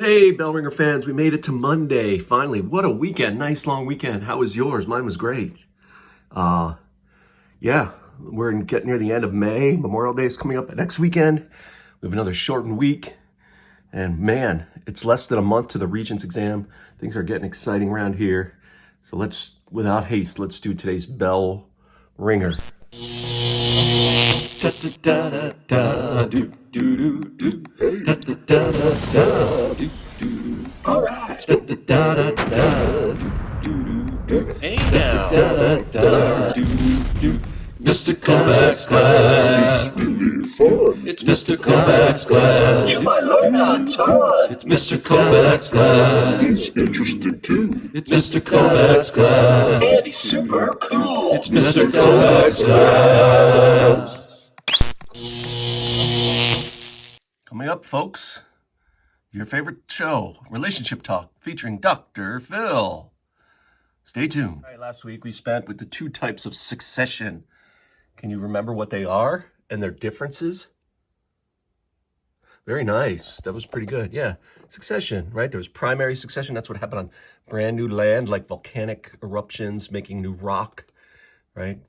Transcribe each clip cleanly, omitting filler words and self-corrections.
Hey, Bellringer fans, we made it to Monday. Finally, what a weekend. Nice long weekend. How was yours? Mine was great. Uh, yeah, getting near the end of May. Memorial Day is coming up next weekend. We have another shortened week. And man, it's less than a month to the Regents exam. Things are getting exciting around here. So without haste, let's do today's Bell Ringer. Da da da da do do do do. Da da da da da do do. All right. Da da da da da do do do. Hey now. Da da da do do. Mr. Kovacs class. It's really fun. It's Mr. Kovacs class. You might learn a ton. It's Mr. Kovacs class. It's interesting too. It's Mr. Kovacs class. And he's super cool. It's Mr. Kovacs class. Coming up, folks, your favorite show, Relationship Talk, featuring Dr. Phil. Stay tuned. All right, last week we spent with the two types of succession. Can you remember what they are and their differences? Very nice. That was pretty good. Yeah, succession, right? There was primary succession. That's what happened on brand new land, like volcanic eruptions making new rock, right?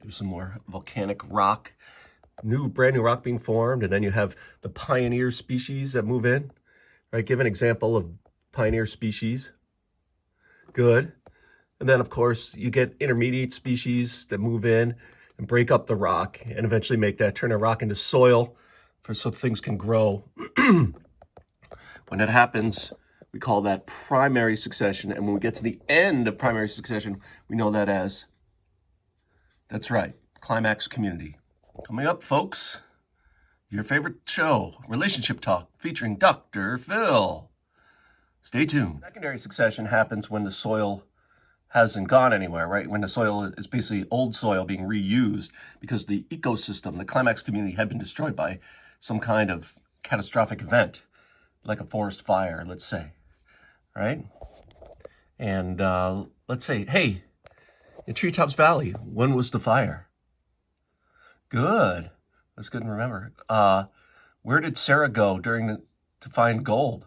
There's some more volcanic rock. Brand new rock being formed, and then you have the pioneer species that move in, right? Give an example of pioneer species. Good. And then, of course, you get intermediate species that move in and break up the rock and eventually turn a rock into soil so things can grow. When that happens, we call that primary succession. And when we get to the end of primary succession, we know that as, that's right, climax community. Coming up, folks, your favorite show, Relationship Talk, featuring Dr. Phil. Stay tuned. Secondary succession happens when the soil hasn't gone anywhere, right? When the soil is basically old soil being reused because the ecosystem, the climax community, had been destroyed by some kind of catastrophic event, like a forest fire, let's say, right? And let's say, hey, in Treetops Valley, when was the fire? Good. That's good to remember. Where did Sarah go to find gold?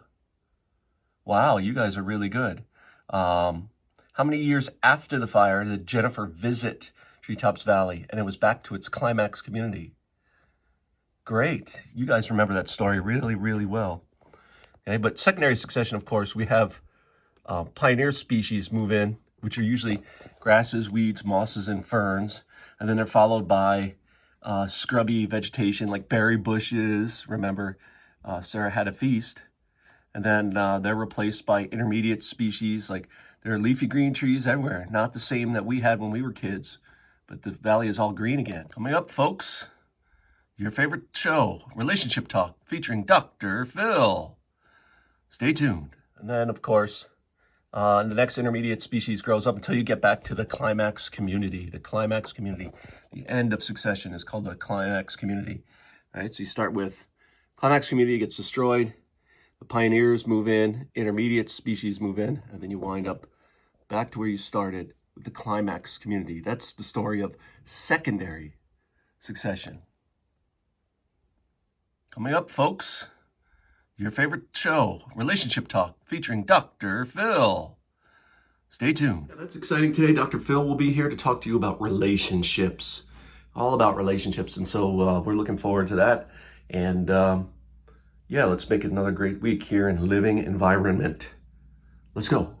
Wow, you guys are really good. How many years after the fire did Jennifer visit Treetops Valley and it was back to its climax community? Great. You guys remember that story really, really well. Okay, but secondary succession, of course, we have pioneer species move in, which are usually grasses, weeds, mosses, and ferns. And then they're followed by scrubby vegetation like berry bushes. Remember, Sarah had a feast. And then they're replaced by intermediate species, like there are leafy green trees everywhere. Not the same that we had when we were kids, but the valley is all green again. Coming up, folks, your favorite show, Relationship Talk, featuring Dr. Phil. Stay tuned. And then, of course, the next intermediate species grows up until you get back to the climax community. The climax community, the end of succession is called the climax community. All right, so you start with climax community gets destroyed. The pioneers move in, intermediate species move in, and then you wind up back to where you started with the climax community. That's the story of secondary succession. Coming up, folks, your favorite show, Relationship Talk, featuring Dr. Phil. Stay tuned. Yeah, that's exciting today. Dr. Phil will be here to talk to you about relationships, all about relationships. And so we're looking forward to that. And yeah, let's make it another great week here in Living Environment. Let's go.